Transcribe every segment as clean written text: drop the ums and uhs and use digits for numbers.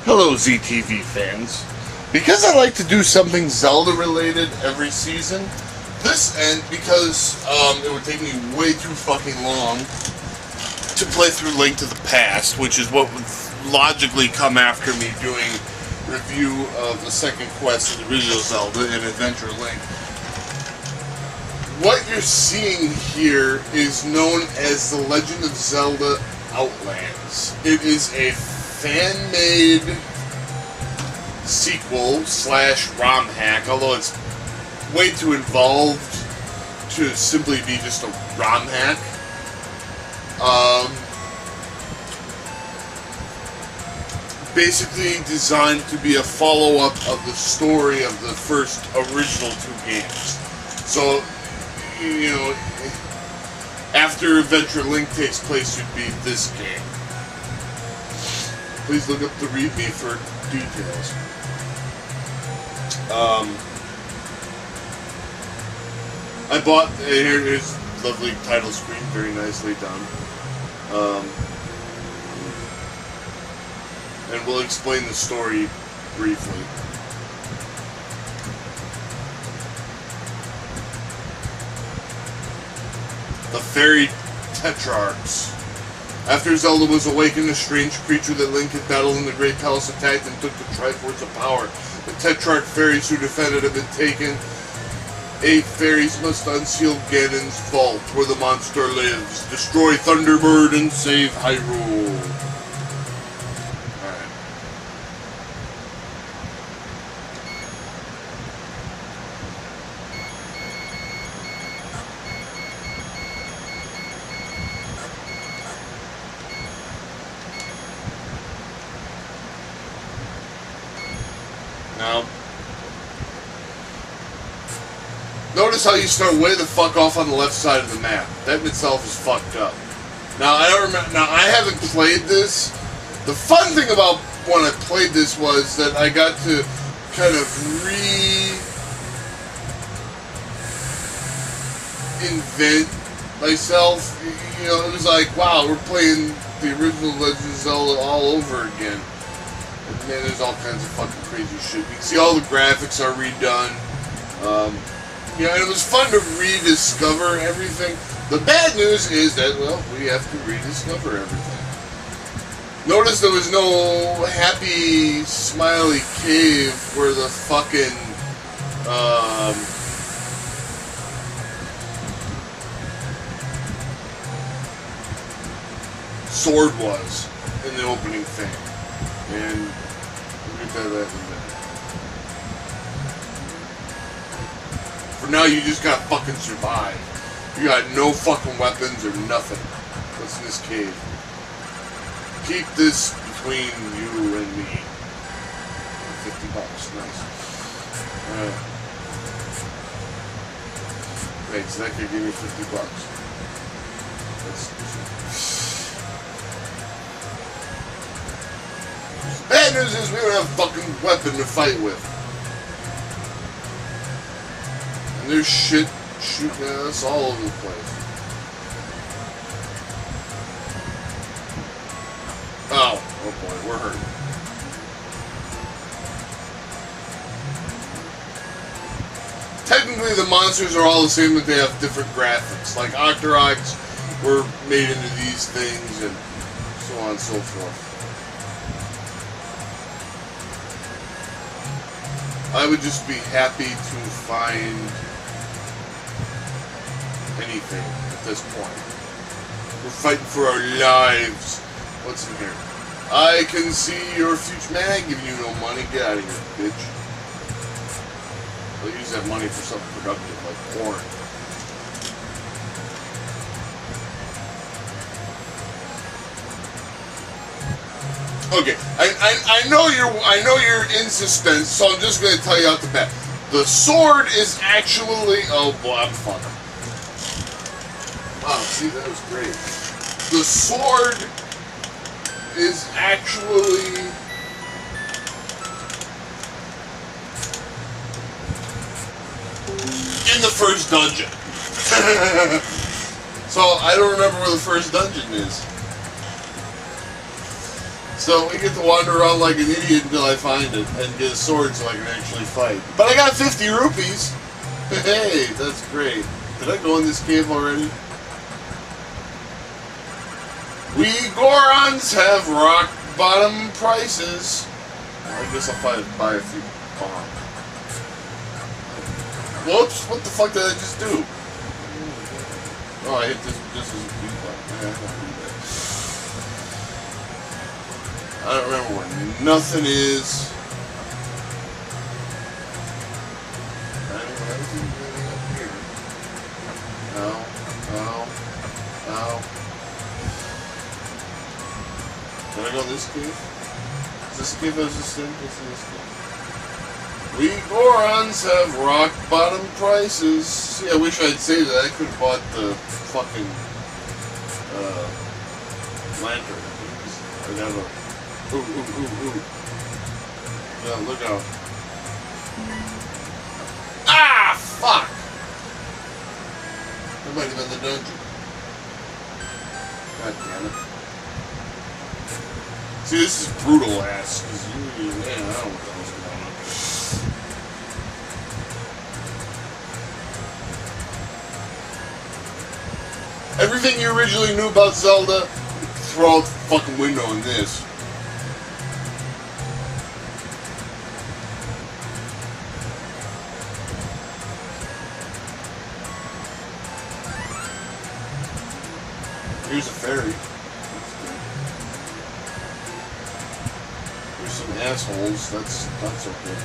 Hello ZTV fans. Because I like to do something Zelda related every season, and because it would take me way too fucking long to play through Link to the Past, which is what would logically come after me doing review of the second quest of the original Zelda and Adventure Link. What you're seeing here is known as The Legend of Zelda Outlands. It is a fan-made sequel slash Romhack, although it's way too involved to simply be just a Romhack. Basically designed to be a follow-up of the story of the first original two games. So, you know, after Adventure Link takes place, you'd beat this game. Please look up the README for details. I bought, here's lovely title screen, very nicely done. And we'll explain the story briefly. The Fairy Tetrarchs. After Zelda was awakened, a strange creature that Link had battled in the Great Palace attacked and took the Triforce of Power. The Tetrarch fairies who defended have been taken. 8 fairies must unseal Ganon's vault, where the monster lives, destroy Thunderbird, and save Hyrule. Alright. Now, notice how you start way the fuck off on the left side of the map. That in itself is fucked up. Now I don't remember. Now I haven't played this. The fun thing about when I played this was that I got to kind of reinvent myself. You know, it was like, wow, we're playing the original Legend of Zelda all over again. And man, there's all kinds of fucking crazy shit. You can see all the graphics are redone. Yeah, and it was fun to rediscover everything. The bad news is that, well, we have to rediscover everything. Notice there was no happy, smiley cave where the fucking, sword was in the opening thing. And we'll get to that in a minute. For now, you just gotta fucking survive. You got no fucking weapons or nothing. What's in this cave? Keep this between you and me. $50, nice. Alright. Wait, so that could give me $50. Bad news is we don't have a fucking weapon to fight with. And there's shit shooting at us all over the place. Oh boy, we're hurting. Technically the monsters are all the same, but they have different graphics. Like Octoroks were made into these things and so on and so forth. I would just be happy to find anything at this point. We're fighting for our lives. What's in here? I can see your future. Man, I ain't giving you no money. Get out of here, bitch. I'll use that money for something productive, like porn. Okay, I know you're in suspense, so I'm just gonna tell you out the bat. The sword is actually, oh boy, I'm fucking. Wow, see, that was great. The sword is actually in the first dungeon. So I don't remember where the first dungeon is. So we get to wander around like an idiot until I find it and get a sword so I can actually fight. But I got 50 rupees. Hey, that's great. Did I go in this cave already? We Gorons have rock bottom prices. Well, I guess I'll probably buy a few bombs. Whoops, what the fuck did I just do? Oh, I hit this as a B button. I don't remember where nothing is. Anything up here? No, no, no. Did I go in this cave? Is this cave as a sin? What's in this cave? We Gorons have rock bottom prices. See, I wish I'd saved that. I could have bought the fucking lantern. I got a. Ooh. Yeah, look out. Ah, fuck! That might have been the dungeon. God damn it. See, this is brutal ass. Cause man, I don't know what the hell's going on. Everything you originally knew about Zelda, throw out the fucking window in this. Here's a ferry. There's some assholes. That's okay.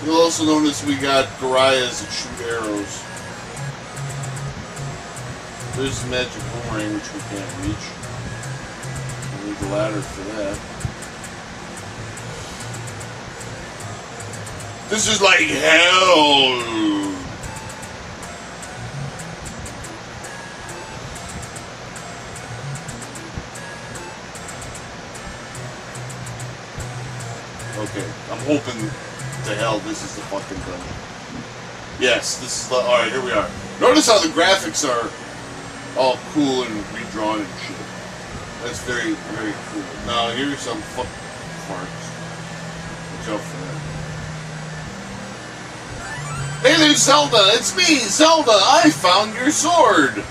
You'll also notice we got Gorias that shoot arrows. There's the magic boomerang which we can't reach. We need the ladder for that. This is like hell. Okay, I'm hoping to hell this is the fucking dungeon. Yes, this is the. Alright, here we are. Notice how the graphics are all cool and redrawn and shit. That's very, very cool. Now, here's some fucking farts. Watch out for that. Hey there, Zelda! It's me, Zelda! I found your sword!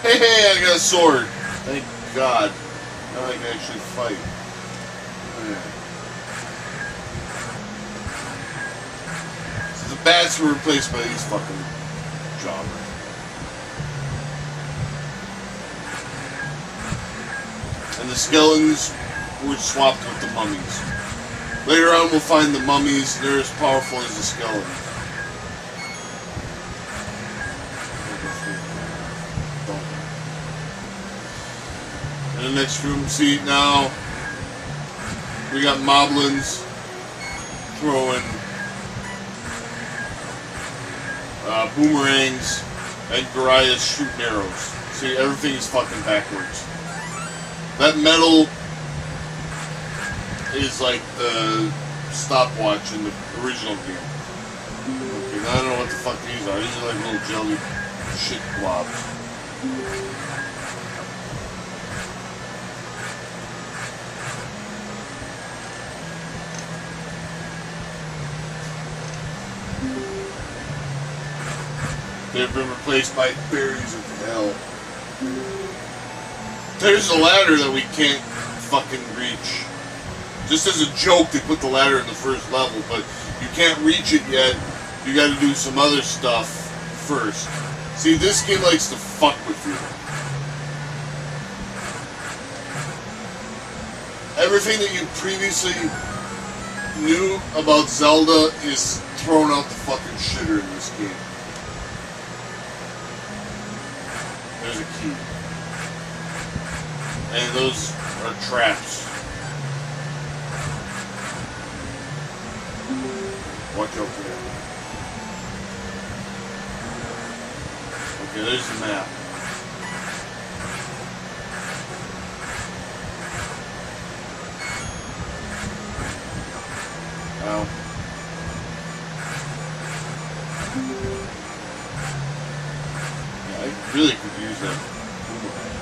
Hey, I got a sword. Thank God. Now I can actually fight. Yeah. So the bats were replaced by these fucking jobbers. And the skeletons were swapped with the mummies. Later on we'll find the mummies, they're as powerful as the skeletons. In the next room, see now, we got moblins throwing boomerangs and Gorias shooting arrows. See, everything is fucking backwards. That metal is like the stopwatch in the original game. Okay, now I don't know what the fuck these are. These are like little jelly shit blobs. They've been replaced by berries of hell. There's a ladder that we can't fucking reach. Just as a joke, they put the ladder in the first level, but you can't reach it yet. You gotta do some other stuff first. See, this game likes to fuck with you. Everything that you previously knew about Zelda is thrown out the fucking shitter in this game. There's a key. And those are traps. Watch out for that. Okay, there's the map. Ow. Yeah, Really could use that boomerang.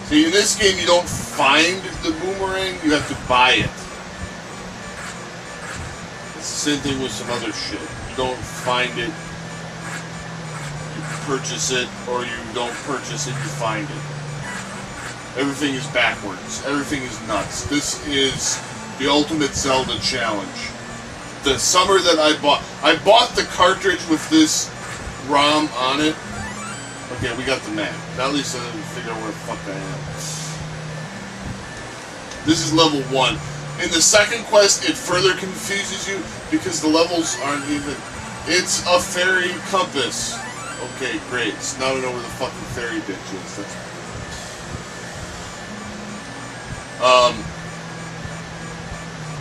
See, in this game, you don't find the boomerang, you have to buy it. It's the same thing with some other shit. You don't find it, you purchase it, or you don't purchase it, you find it. Everything is backwards. Everything is nuts. This is the ultimate Zelda challenge. The summer that I bought the cartridge with this ROM on it. Okay, we got the map. Now at least I didn't figure out where the fuck I am. This is level 1. In the second quest, it further confuses you because the levels aren't even... It's a fairy compass. Okay, great. So now I know where the fucking fairy bitch is. That's...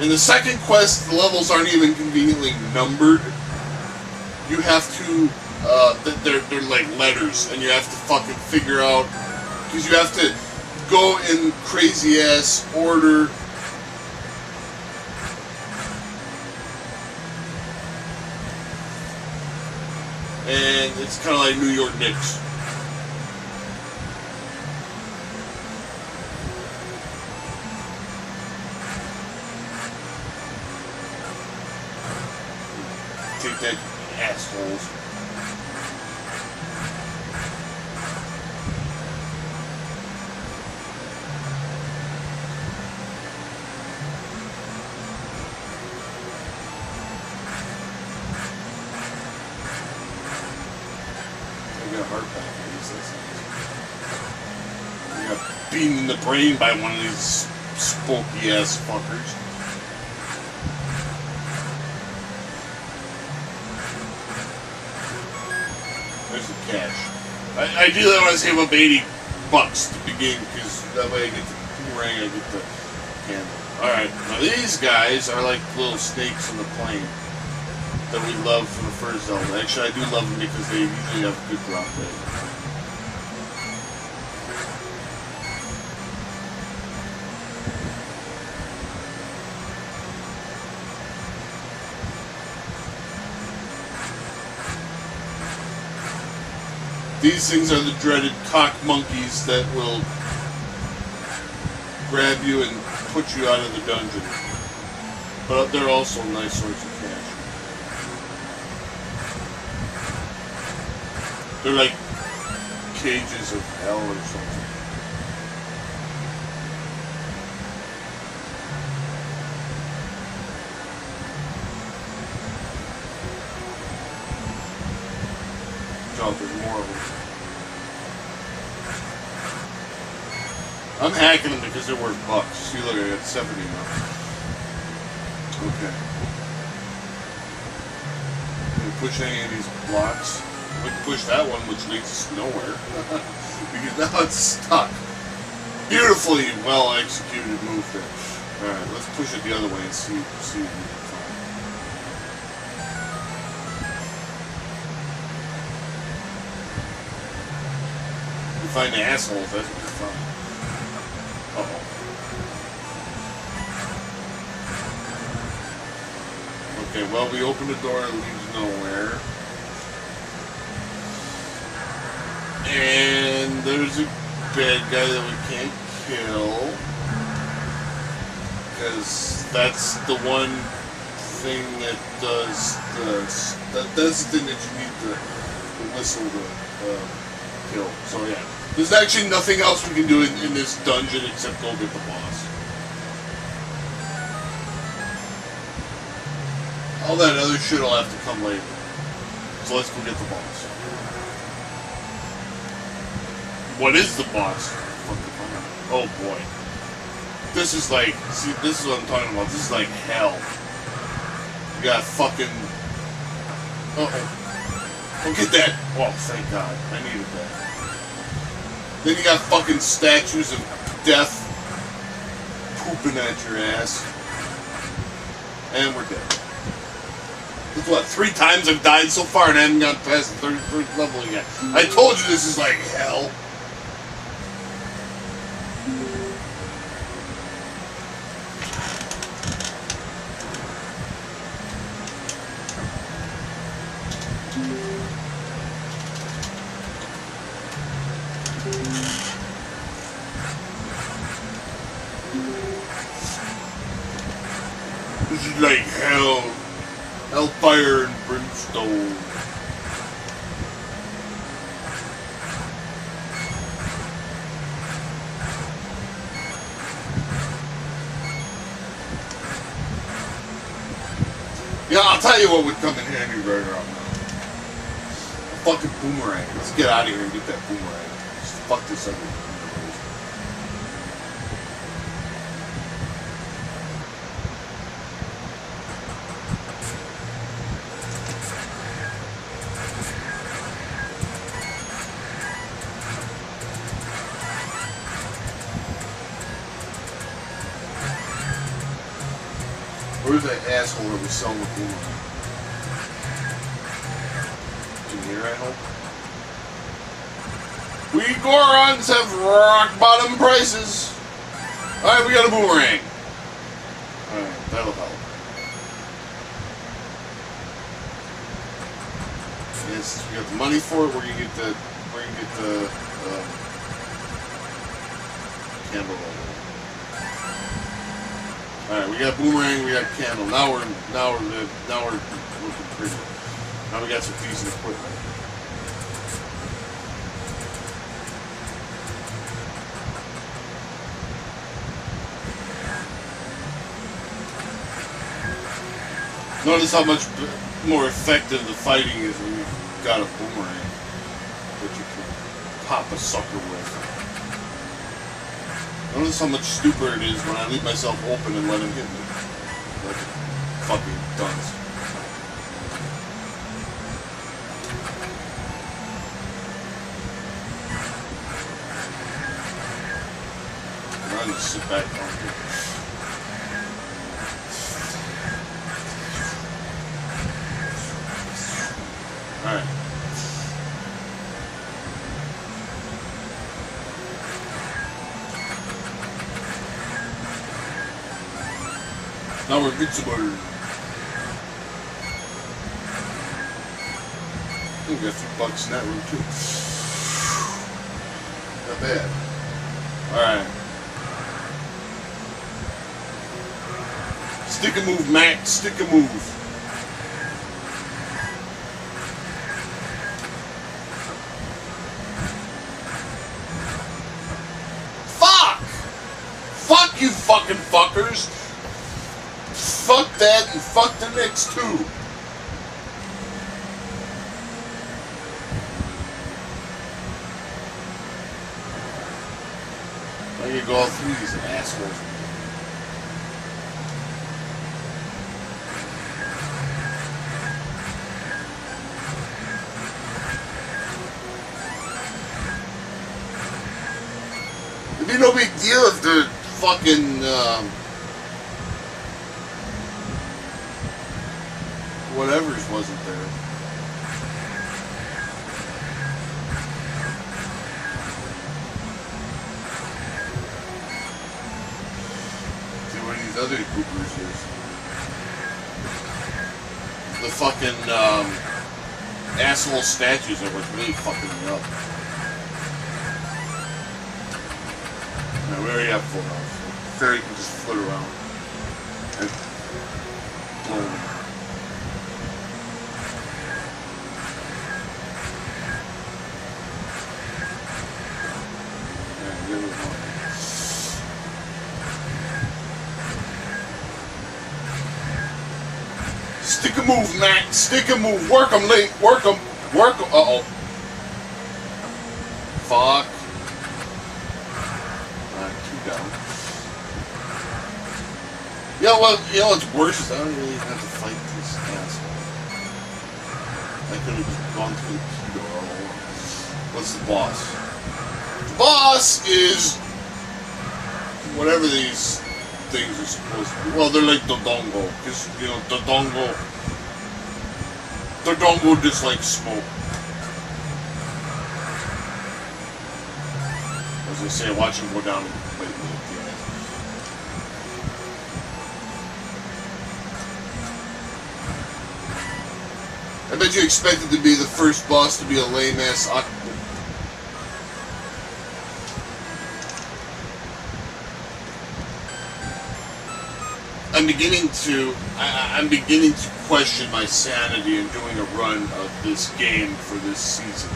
In the second quest, the levels aren't even conveniently numbered. You have to, they're like letters, and you have to fucking figure out, because you have to go in crazy-ass order. And it's kind of like New York Knicks. Take that, assholes. I got a heart back. I got beaten in the brain by one of these spooky ass fuckers. There's the cash. Ideally, I want to save up $80 to begin, because that way I get the boomerang, I get the candle. Alright, now these guys are like little snakes in the plane that we love from the first Zelda. Actually, I do love them because they usually have a good drop rate. These things are the dreaded cock monkeys that will grab you and put you out of the dungeon. But they're also a nice source of cash. They're like cages of hell or something. Oh, there's more of them. I'm hacking them because they're worth bucks. See, look, I got 70 now. Okay. Can we push any of these blocks? We can push that one, which leads us nowhere. Because now it's stuck. Beautifully well executed move there. Alright, let's push it the other way and see what we can find. We find the assholes, that's what we find. Uh-oh. Okay, well, we opened the door and it leads nowhere. And there's a bad guy that we can't kill. Because that's the one thing that does that's the thing that you need the whistle to kill. So yeah. There's actually nothing else we can do in this dungeon except go get the boss. All that other shit will have to come later. So let's go get the boss. What is the boss? Oh boy. This is like, see, this is what I'm talking about. This is like hell. You got fucking... Uh-oh. Look at that. Oh, thank God. I needed that. Then you got fucking statues of death pooping at your ass. And we're dead. This is what, 3 times I've died so far and I haven't gotten past the 33rd level yet. I told you this is like hell. burns like hell. Hellfire and brimstone. Yeah, I'll tell you what would come in handy right around now. A fucking boomerang. Let's get out of here and get that boomerang. Just fuck this other universe. Where's that asshole that was selling the boomerang? In here, I hope. We Gorons have rock bottom prices. Alright, we got a boomerang. Alright, that'll help. Yes, we got the money for it. Where you get the candle lighter. Alright, we got boomerang, we got candle. Now we're looking pretty. Now we got some decent equipment. Notice how much more effective the fighting is when you've got a boomerang that you can pop a sucker with. Notice how much stupider it is when I leave myself open and let him hit me. Like a fucking dunce. I'm just sit back on here. Alright. Now we're invincible. We got a few bucks in that room too. Not bad. Alright. Stick a move, Mac. Stick a move. Fuck! Fuck you fucking fuckers! Fuck that and fuck the next two. Now you go all through these assholes. It'd be no big deal if the fucking whatever's wasn't there. See where these other goopers is. The fucking asshole statues that were really fucking me up. Now we already have full house. Fairy can just float around and blow them. Stick a move, Mac. Stick a move. Work 'em, late. Work 'em. Work 'em. Uh-oh. Fuck. Alright, two down. You know what's worse is I don't really have to fight this asshole. I could have just gone through the key door all over. What's the boss? The boss is whatever these things are supposed to be. Well, they're like Dodongo, because, you know, Dodongo just like smoke. As I say, watch him go down and bite me at the end. I bet you expected to be the first boss to be a lame-ass octopus. I I'm beginning to question my sanity in doing a run of this game for this season.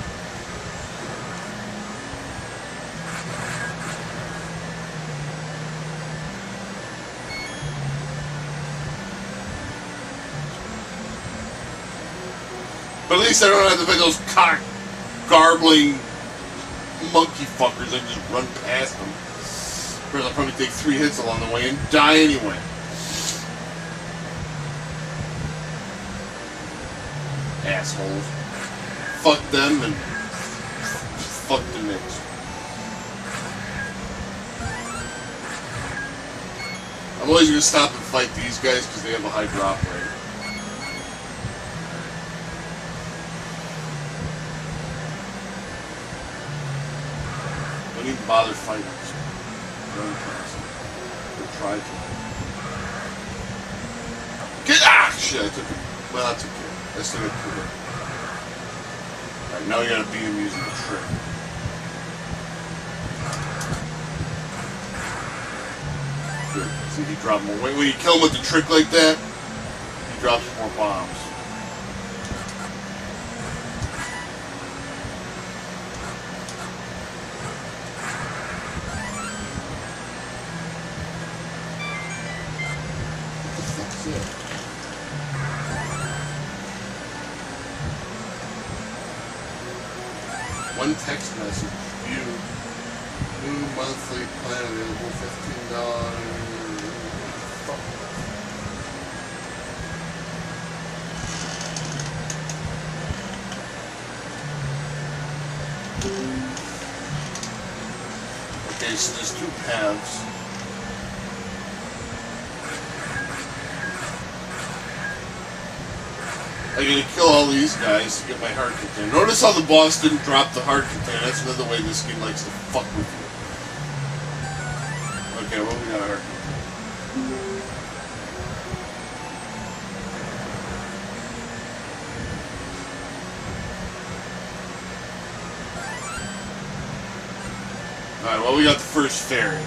But at least I don't have to fight those cock-garbling monkey fuckers. I just run past them. Whereas I'll probably take 3 hits along the way and die anyway. Assholes. Fuck them and fuck the Knicks. I'm always going to stop and fight these guys because they have a high drop rate. Don't even bother fighting them. Run past them. Or try to. Get shit, I took it. Well, that's okay. I still got 2 hits. Alright, now you gotta beat him using the trick. Good. See, he dropped more weight. When you kill him with the trick like that, he drops more bombs. One text message. View. New monthly plan available. $15. Fuck. Okay, so there's 2 paths. I gotta kill all these guys to get my heart container. Notice how the boss didn't drop the heart container. That's another way this game likes to fuck with you. Okay, well, we got a heart container. Alright, well, we got the first fairy.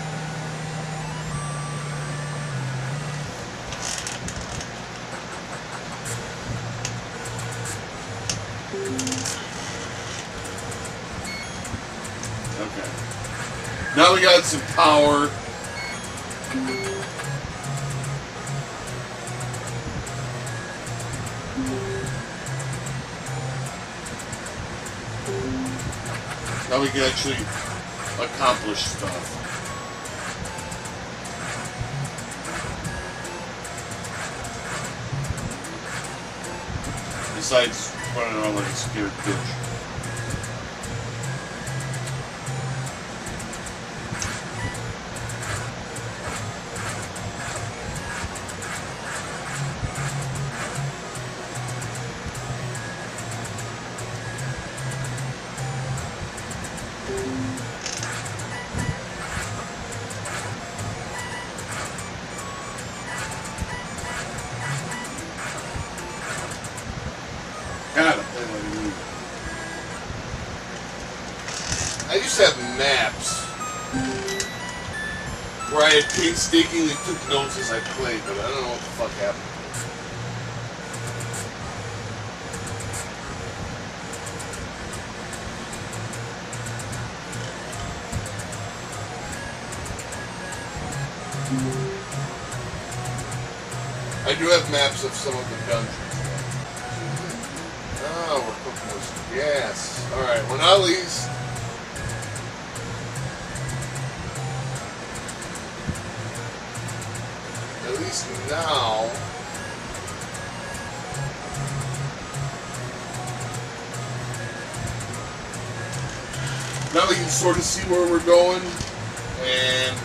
Now we got some power. Now we can actually accomplish stuff. Besides running around like a scared bitch. I used to have maps where I had painstakingly took notes as I played, but I don't know what the fuck happened. I do have maps of some of the dungeons. Oh, we're cooking with some gas. Alright, well now these... At least now... Now we can sort of see where we're going, and...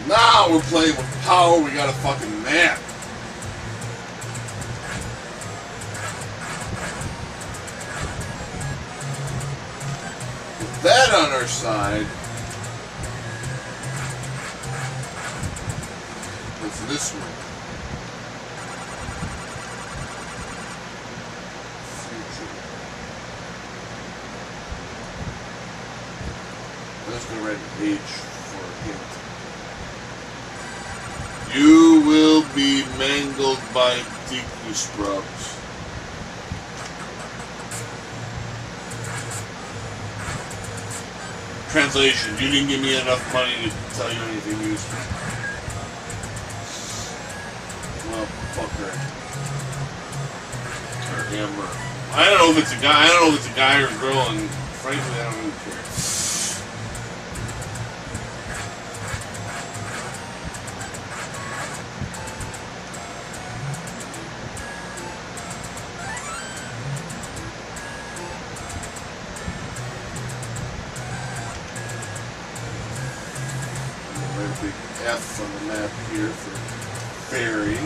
Now we're playing with power, we got a fucking map. With that on our side, what's this one? I'm just gonna write a page for a hint. You will be mangled by tiki scrubs. Translation: you didn't give me enough money to tell you anything useful. Well, fucker. Or him, or I don't know if it's a guy. I don't know if it's a guy or a girl, and frankly, I don't really care. Big F on the map here for ferry.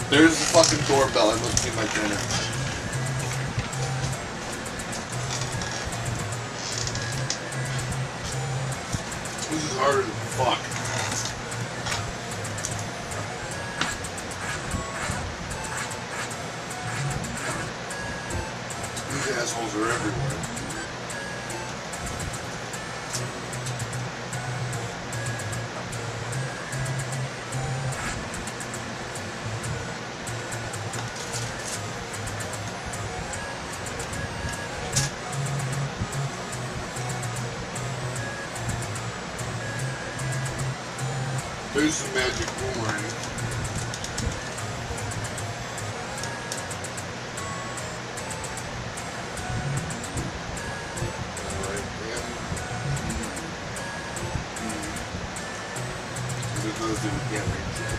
There's the fucking doorbell. I must be my dinner. This is harder than fuck. These assholes are everywhere. There's some magic boomerang. Alright, there's another thing we can't reach yet.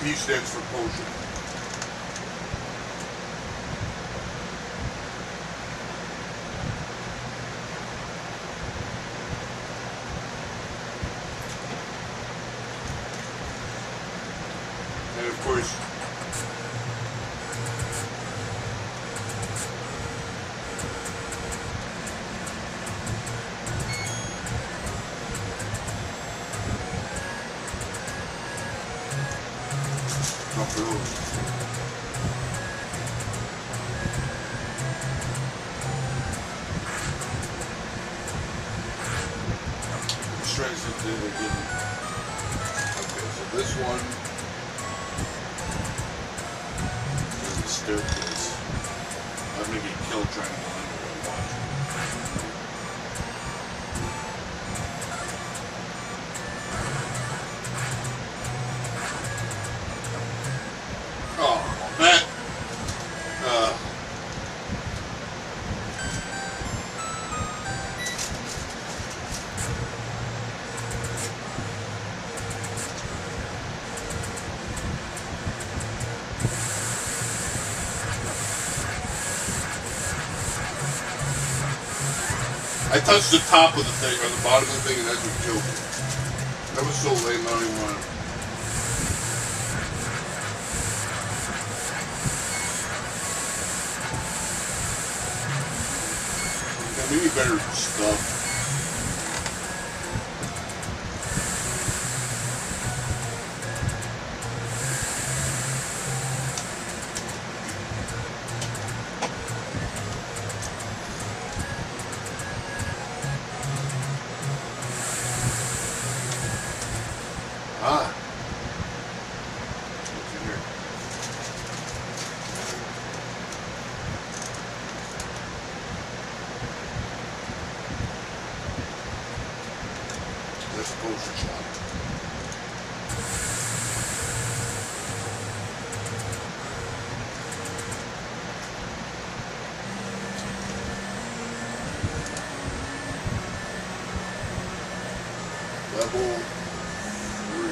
P stands for potion. And of course, strengths that they didn't. Okay, so this one is the staircase. I'm gonna get killed trying to go under it. Watch. Oh, that. I touched the top of the thing, or the bottom of the thing, and that's what killed me. That was so lame, I don't even want to. Yeah, maybe better stuff. poster shop. Level 3.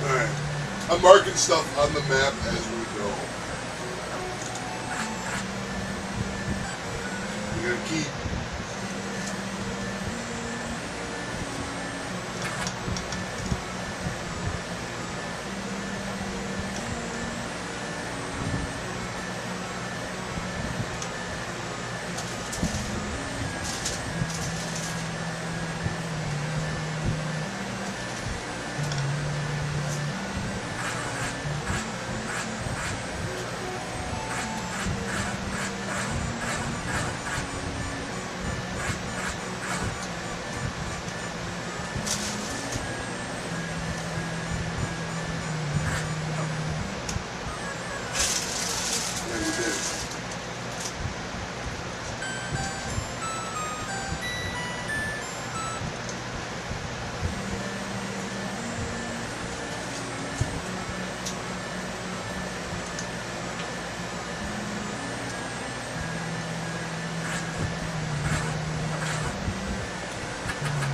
Alright. I'm marking stuff on the map as we go. We're gonna keep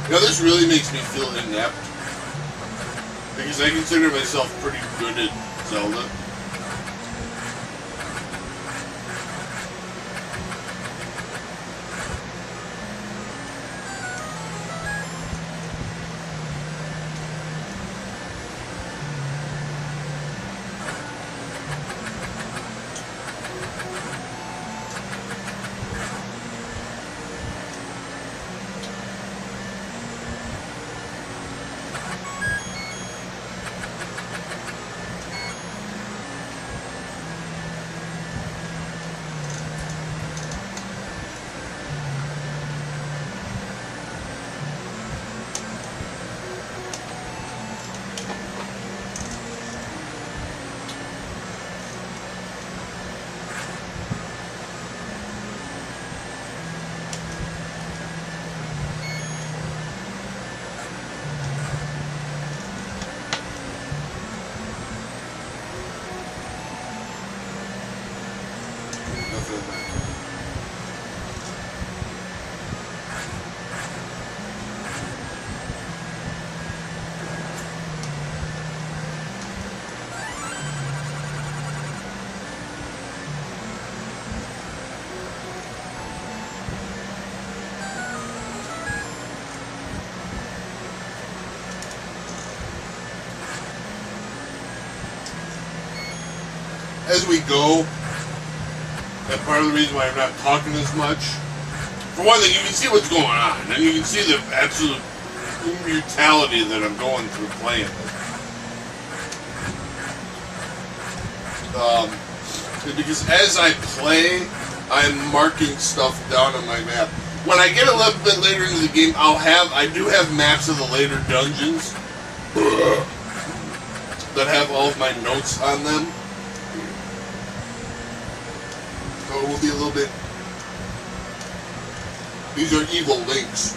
You know, this really makes me feel inept, because I consider myself pretty good at Zelda. As we go, and part of the reason why I'm not talking as much, for one thing, you can see what's going on, and you can see the absolute brutality that I'm going through playing this. Because as I play, I'm marking stuff down on my map. When I get a little bit later into the game, I do have maps of the later dungeons that have all of my notes on them. So it will be a little bit. These are evil links.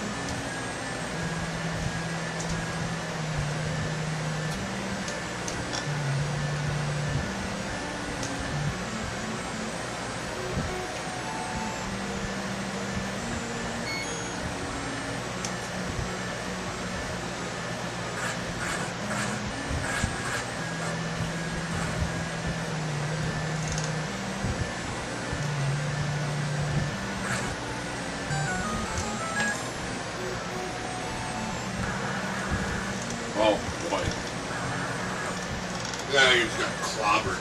then I just got clobbered.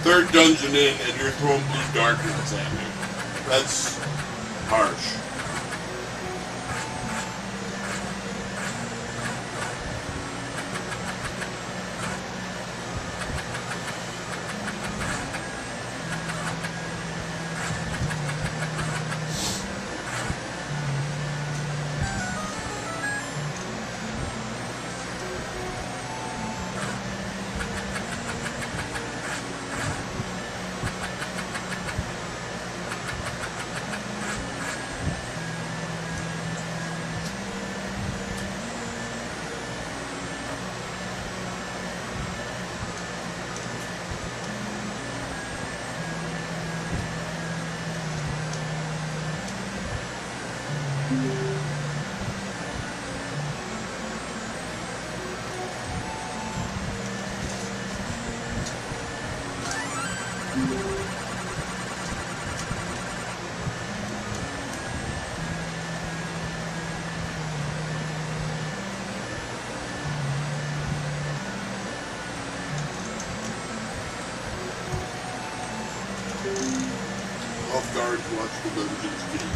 Third dungeon in, and you're throwing blue darkness at me. That's harsh. Off guard to watch the dungeons game.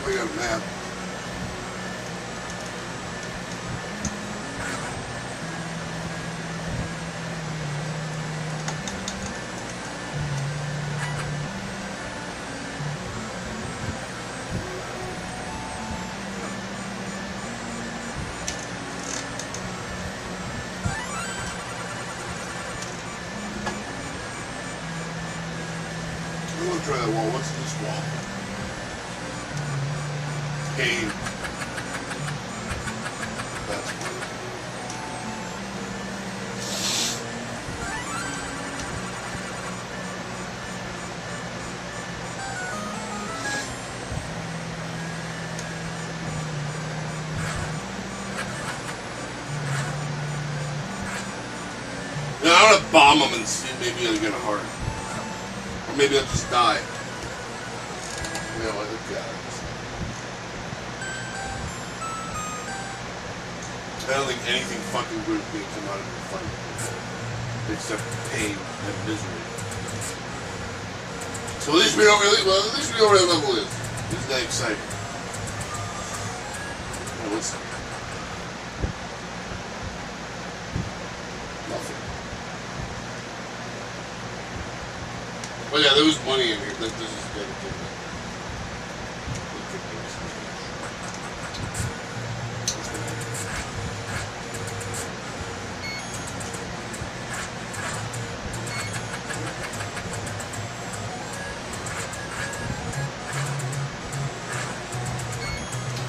I got a map. I want to try that wall. What's this wall? Pain. That's what. Now I want to bomb them and see maybe I'll get a heart. Or maybe I'll just die. You know, I think I don't think anything fucking good is going to come out of the fight. Except pain and misery. So at least we don't really, well, at least we know where that level is. Isn't that exciting? Now what's that? Nothing. Oh yeah, there was money in here. This is good.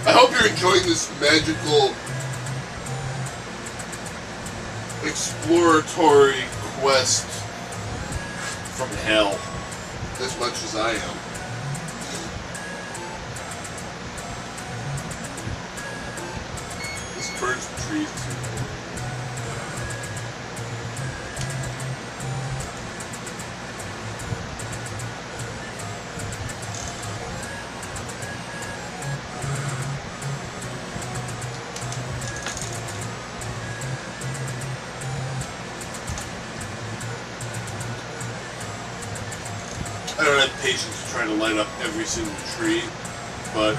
I hope you're enjoying this magical exploratory quest from hell as much as I am. This burns the trees too. I don't have patience to try to light up every single tree, but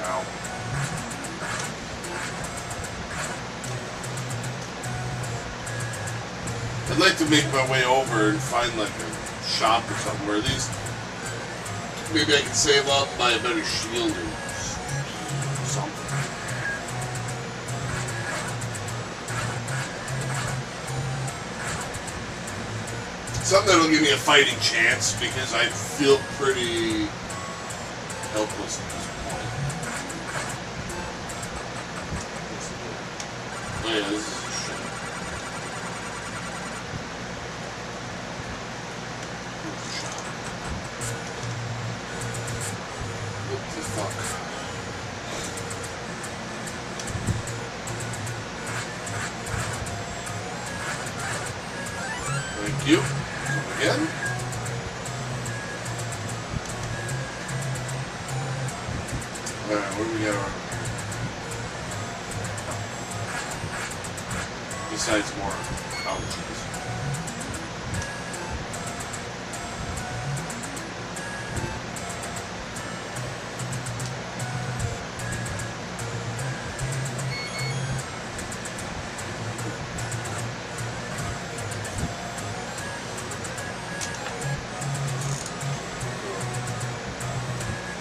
ow. I'd like to make my way over and find like a shop or something where at least maybe I can save up, buy a better shield or something. Something that'll give me a fighting chance because I feel pretty helpless at this point. Oh yeah, this is a shit. What the fuck? Thank you. Again. Alright, what do we got around here? Besides more allergies.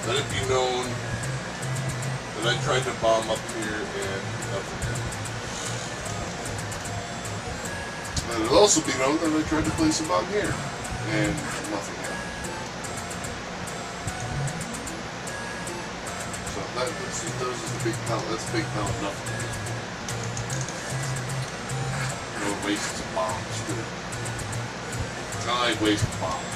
Let it be known that I tried to bomb up here and nothing happened. Let it also be known that I tried to place a bomb here and nothing happened. So those is the big pallet. That's a big pallet, nothing. No wastes of bombs, dude. I like wasting bombs.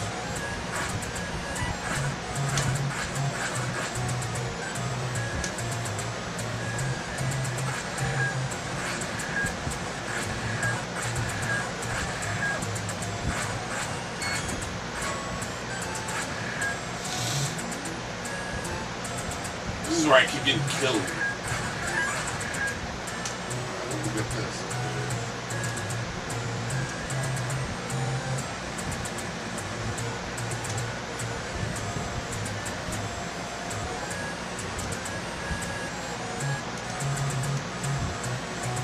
This is where I keep getting killed. Look at this.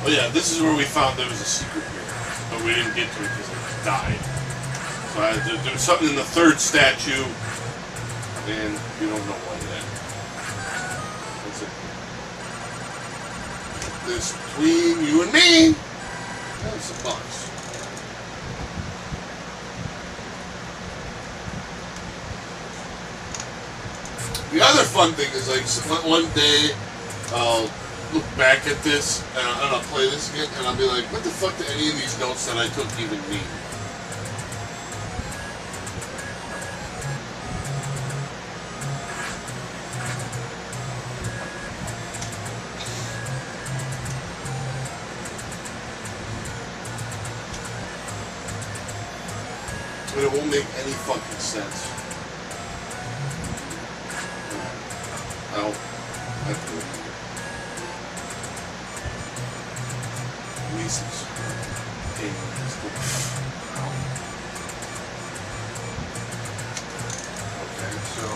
Oh yeah, this is where we found there was a secret here, but we didn't get to it because it died. So there was something in the third statue, and we don't know what yet. This between you and me. That's a box. The other fun thing is like one day I'll look back at this and I'll play this again and I'll be like, what the fuck do any of these notes that I took even mean? But it won't make any fucking sense. Ow. That's good. Reasons. Ow. Okay, so.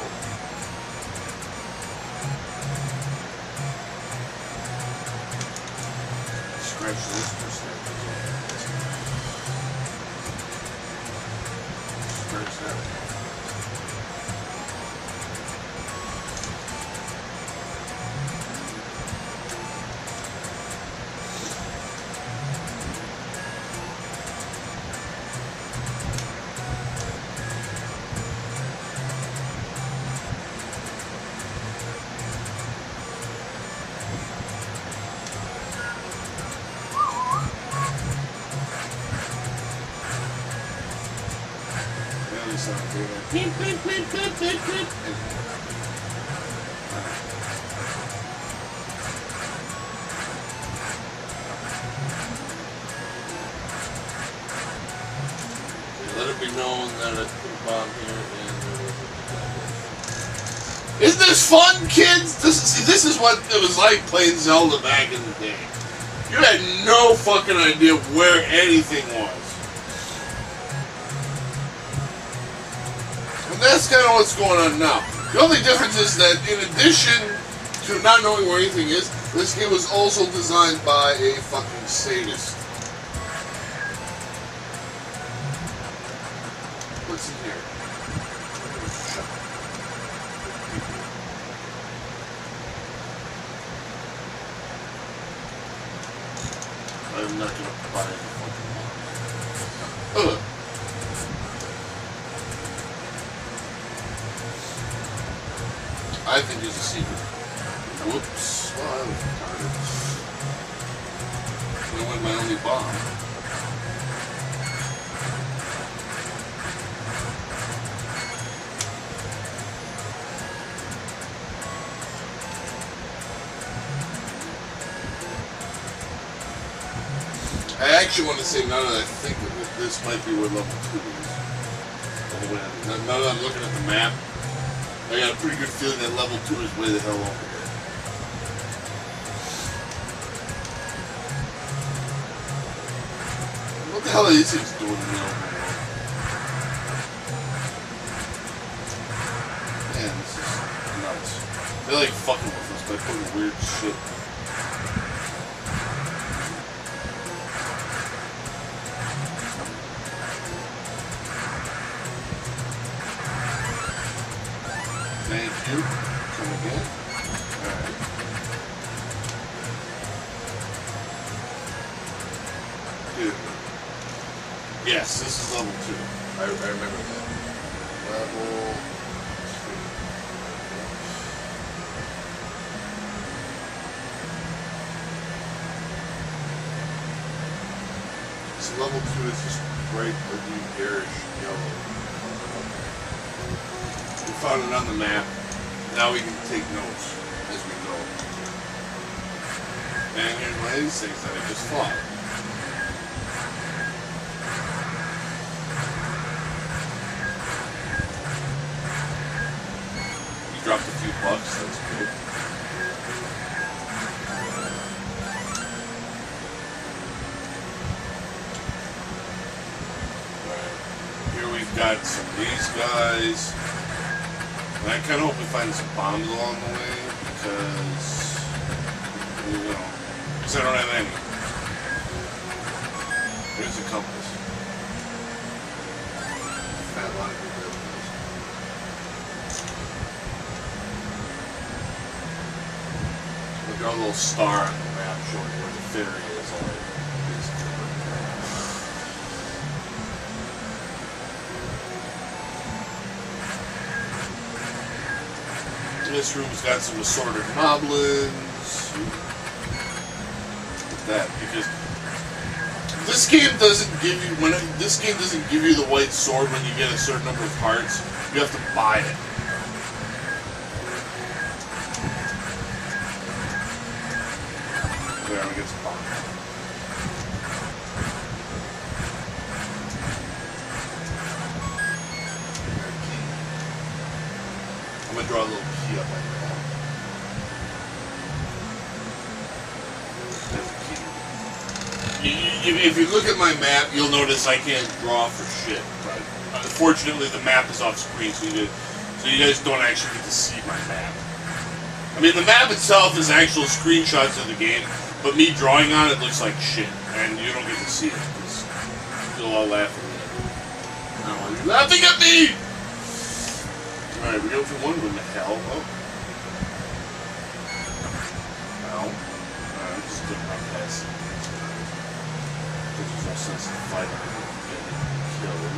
Scratch this for a second. Scratch that. Beep, beep, beep, beep, beep, beep. Let it be known that I put a bomb here and Isn't this fun, kids? This is what it was like playing Zelda back in the day. You had no fucking idea where anything was. And that's kind of what's going on now. The only difference is that in addition to not knowing where anything is, this game was also designed by a fucking sadist. I'm not gonna buy any fucking bombs. Ugh. I think there's a secret. Whoops. Well, I was retarded. That went my only bomb. I actually want to say, now that I think of it, this might be where level 2 is. Now that I'm looking at the map, I got a pretty good feeling that level 2 is way the hell over here. What the hell are these things doing in the open world? Man, this is nuts. They're like fucking with us by putting weird shit. Thank you. Come again. Alright. Dude. Yes, this is level 2. I remember that. Level 2. So level 2 is just bright, blue, garish, yellow. We found it on the map. Now we can take notes as we go. And here's one of these things that I just fought. You dropped a few bucks, that's good. Alright. Here we've got some of these guys. And I kind of hope we find some bombs along the way, because, you know, because I don't have any. There's a compass. Fat lot of good business. Look at our little star on the map showing where the ferry is already. This room's got some assorted moblins. Look at that, because this game doesn't give you the white sword when you get a certain number of hearts. You have to buy it. There, I'm gonna get some bombs. I'm gonna draw a little key up like that. That's a key. If you look at my map, you'll notice I can't draw for shit. But unfortunately, the map is off screen, so you guys don't actually get to see my map. I mean, the map itself is actual screenshots of the game, but me drawing on it looks like shit, and you don't get to see it because you'll all laugh at me. No, you're laughing at me. Alright, we go from one room to hell. Oh. Ow. Alright, I'm just gonna run past it. There's no sense in fighting and getting killed.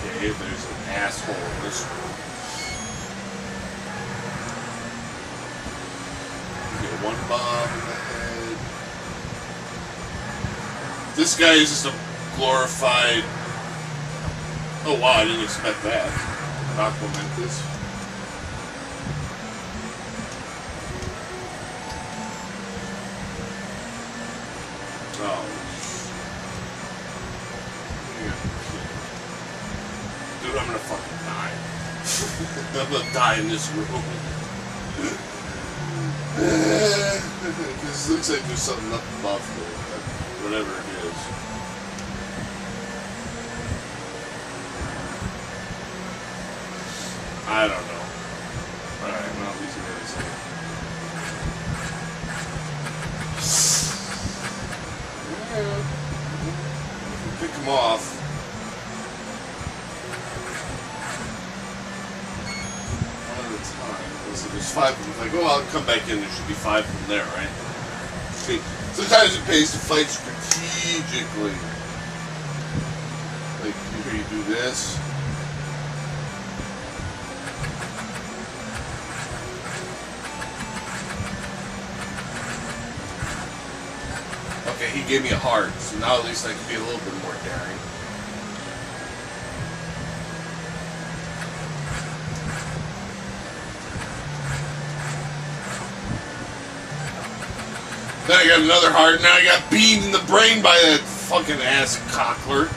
Okay, there's an asshole in this room. You get one bomb in the head. This guy is just a glorified... Oh wow, I didn't expect that. Compliment this. Oh. Dude, I'm gonna fucking die. I'm gonna die in this room. This looks like there's something up above there, whatever it is. I don't know. Alright, well, these are really safe. Yeah. If we pick them off. One at a time. So there's 5 of them. If I go out and come back in, there should be 5 from there, right? Sometimes it pays to fight strategically. Like, here you do this. Okay, he gave me a heart, so now at least I can be a little bit more daring. Then I got another heart, now I got beamed in the brain by that fucking ass cockler.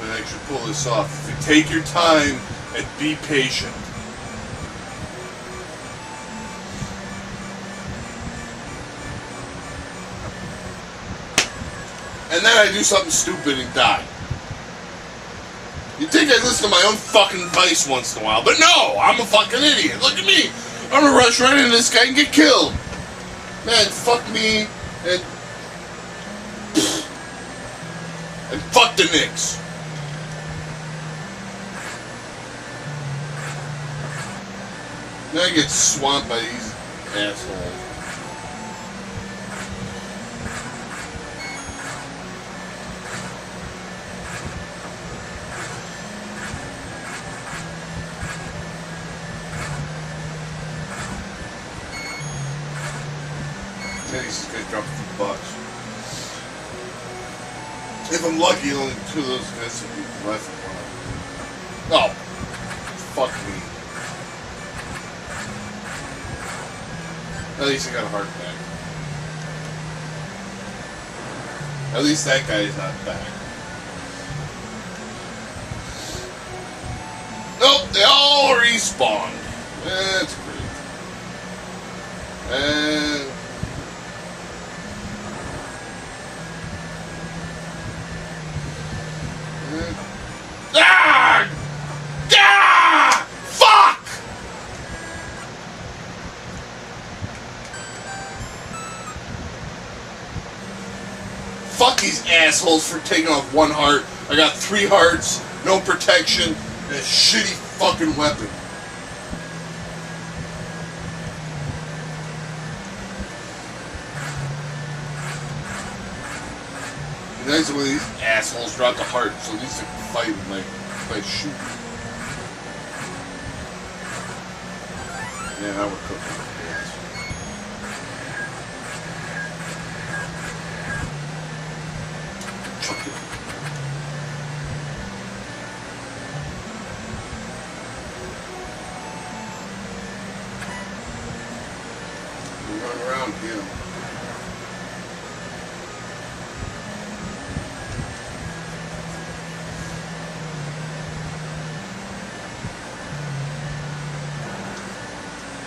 And I should pull this off. If you take your time and be patient. And then I do something stupid and die. You'd think I'd listen to my own fucking advice once in a while, but no! I'm a fucking idiot. Look at me! I'm gonna rush right into this guy and get killed! Man, fuck me, and fuck the Knicks. Then I get swamped by these assholes. He's just gonna drop a few bucks. If I'm lucky, only two of those guys will be left. Oh, fuck me. At least I got a heart back. At least that guy is not back. Nope, they all respawned. That's great. And ah! Ah! Fuck! Fuck these assholes for taking off one heart. I got 3 hearts, no protection, and a shitty fucking weapon. Nice the way these assholes dropped the heart, so at least I can fight with my shoot. Yeah, now we're cooking. Yes. Chuck it. We run around here.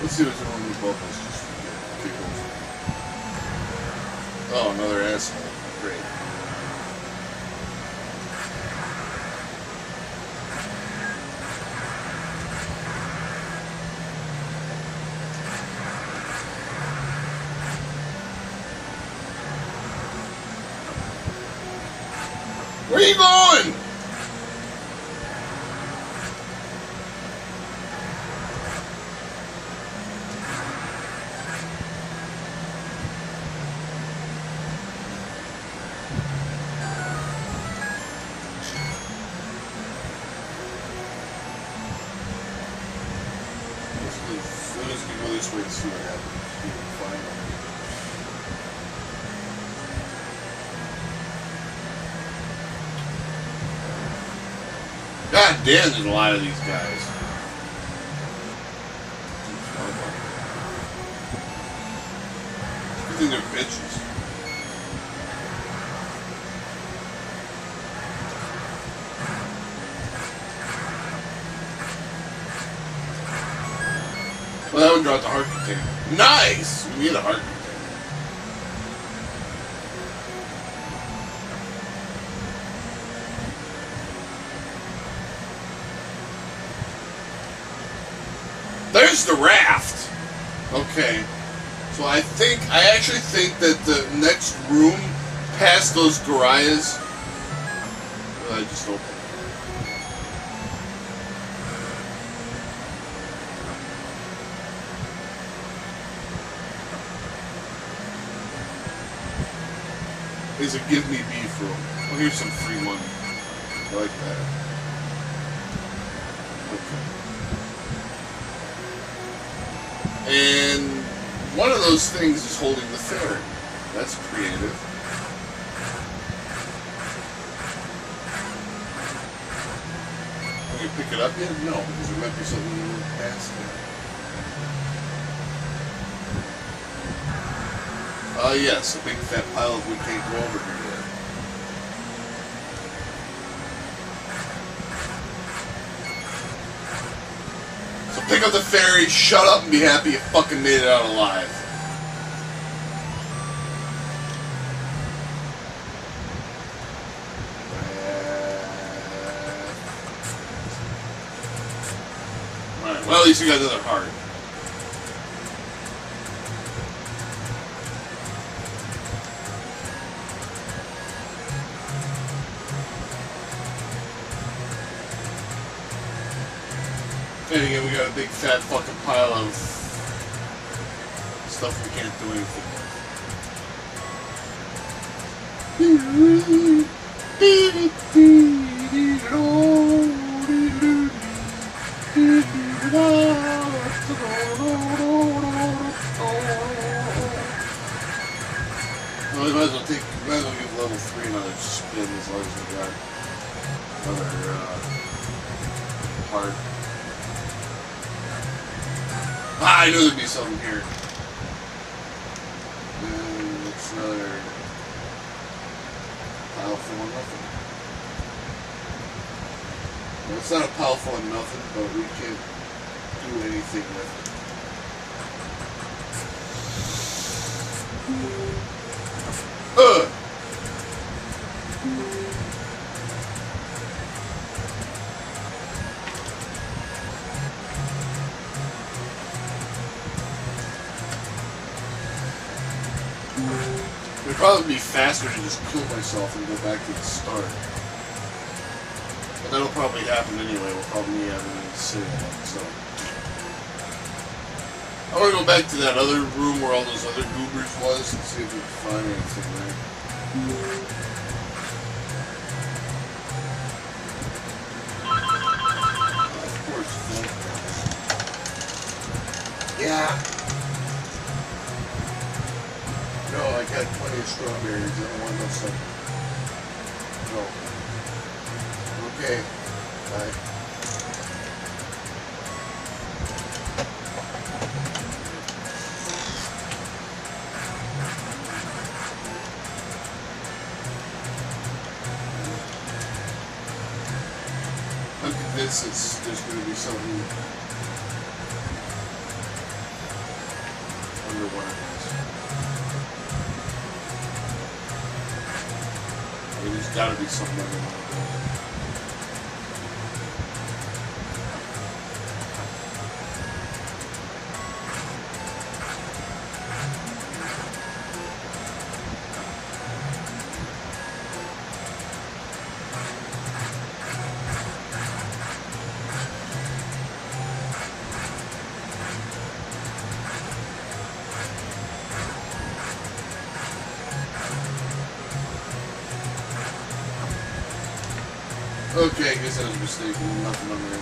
Let's see what's wrong with bubbles just for giggles. Oh, another asshole. Great. Where are you going? Let's go this way and see what happens. See if we find them. God damn, there's a lot of these guys. I think they're bitches. Well, that would drop the heart container. Nice! We need a heart container. There's the raft! Okay. So I actually think that the next room past those garages. I just opened it. is a give me beef room. Oh, here's some free money. I like that. Okay. And one of those things is holding the ferry. That's creative. Can you pick it up yet? No, because there might be something you move past there. Yes, a big fat pile of wood can't go over here yet. So pick up the ferry, shut up, and be happy you fucking made it out alive. Alright, well, at least you got another heart. And again, we got a big fat fucking pile of stuff we can't do anything Well, we might as well give level 3 another spin as long as we got another part. Ah, I knew there'd be something here. And it's another pile full of nothing. Well, it's not a pile full of nothing, but we can't do anything with it. It'd probably be faster to just kill myself and go back to the start. But that'll probably happen anyway. We'll probably have it in the city, so. I want to go back to that other room where all those other goobers was and see if we can find anything there. Of course, yeah. No, I got plenty of strawberries. I don't want no supper. No. Okay. Bye. I'm convinced there's going to be something under one of these. There's got to be something under one of those. Okay, I guess I was mistaken. Nothing under there.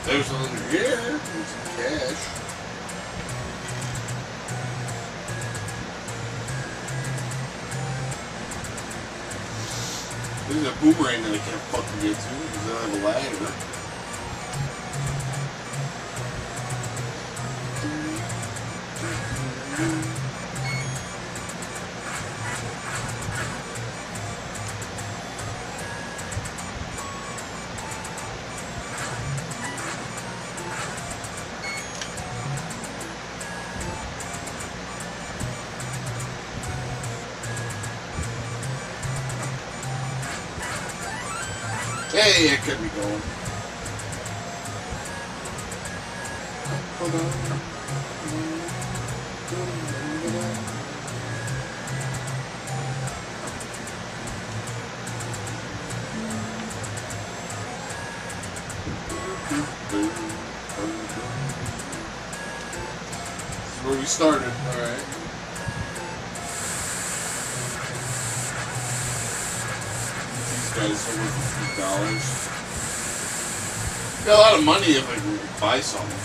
There's one under here. There's some cash. There's a boomerang that I can't fucking get to because I don't have a ladder. Hey, it could be going. This is where we started, alright. These guys are worth $50. Got a lot of money if I can buy something.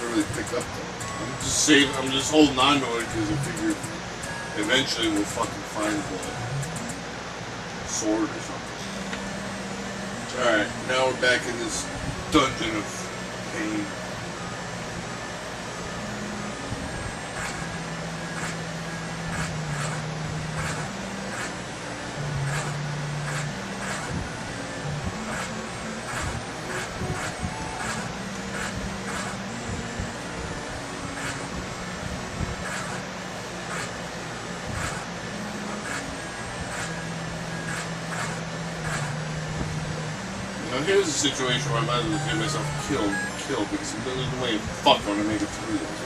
Really pick up though. I'm just holding on to it because I figure eventually we'll fucking find the sword or something. Alright, now we're back in this dungeon of pain. Here's a situation where I might as well get myself killed because there's no way in fuck I'm gonna make it through this.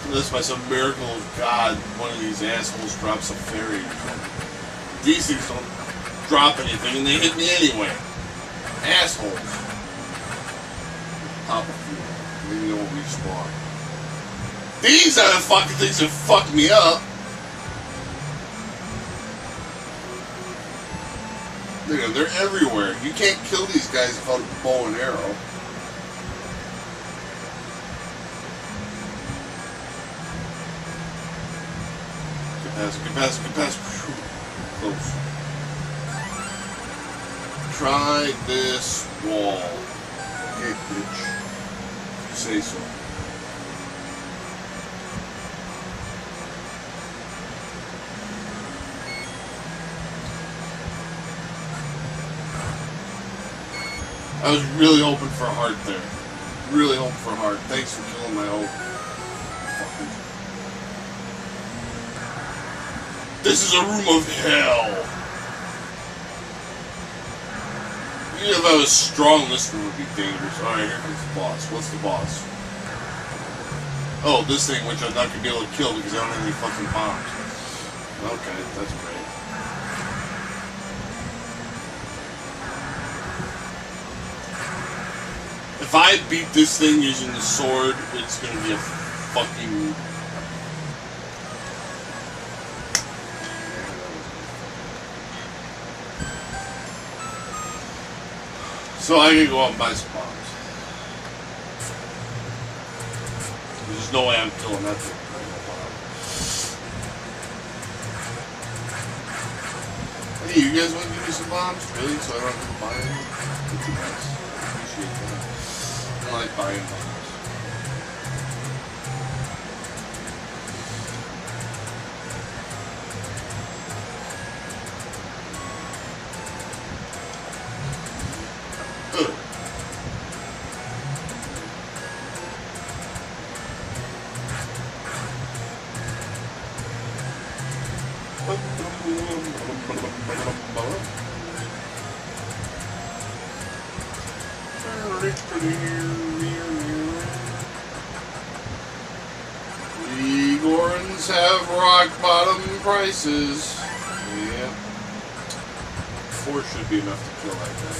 Unless by some miracle of God, one of these assholes drops a fairy or something. These things don't drop anything and they hit me anyway. Assholes. Pop a few. Maybe they won't respawn. These are the fucking things that fuck me up. They're everywhere. You can't kill these guys without a bow and arrow. Get past. Close. Try this wall. Okay, bitch. You say so. I was really hoping for a heart there. Really hoping for a heart. Thanks for killing my hope. Fuckers. This is a room of hell. Even if I was strong, this room would be dangerous. Alright, here comes the boss. What's the boss? Oh, this thing, which I'm not going to be able to kill because I don't have any fucking bombs. Okay, that's great. If I beat this thing using the sword, it's gonna be a fucking... So I can go out and buy some bombs. There's no way I'm killing that thing. Hey, you guys want to give me some bombs? Really? So I don't have to buy them? That's nice. I appreciate that. I like buying bombs. The Gorons have rock bottom prices. Yeah. 4 should be enough to kill like that.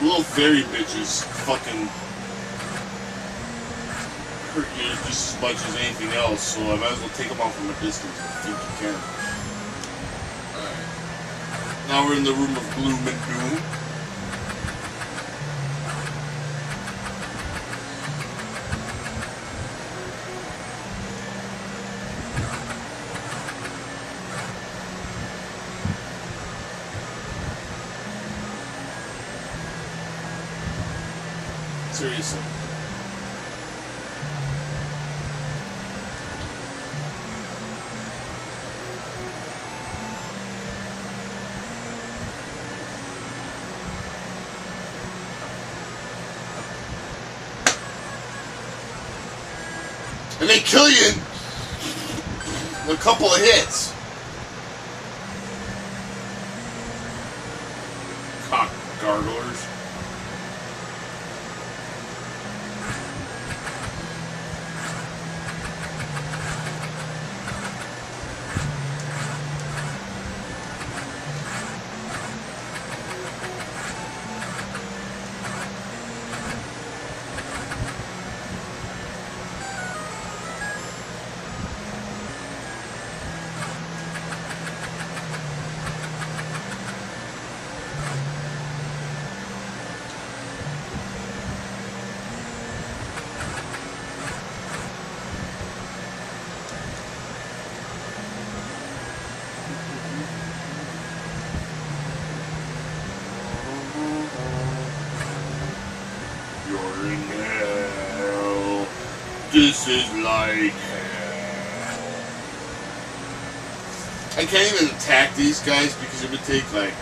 Little fairy bitches fucking hurt you just as much as anything else, so I might as well take them out from a distance if I think you can. Alright. Now we're in the room of gloom and doom. Seriously. And they kill you in a couple of hits. Cock garglers. You're in hell. This is like hell. I can't even attack these guys because it would take like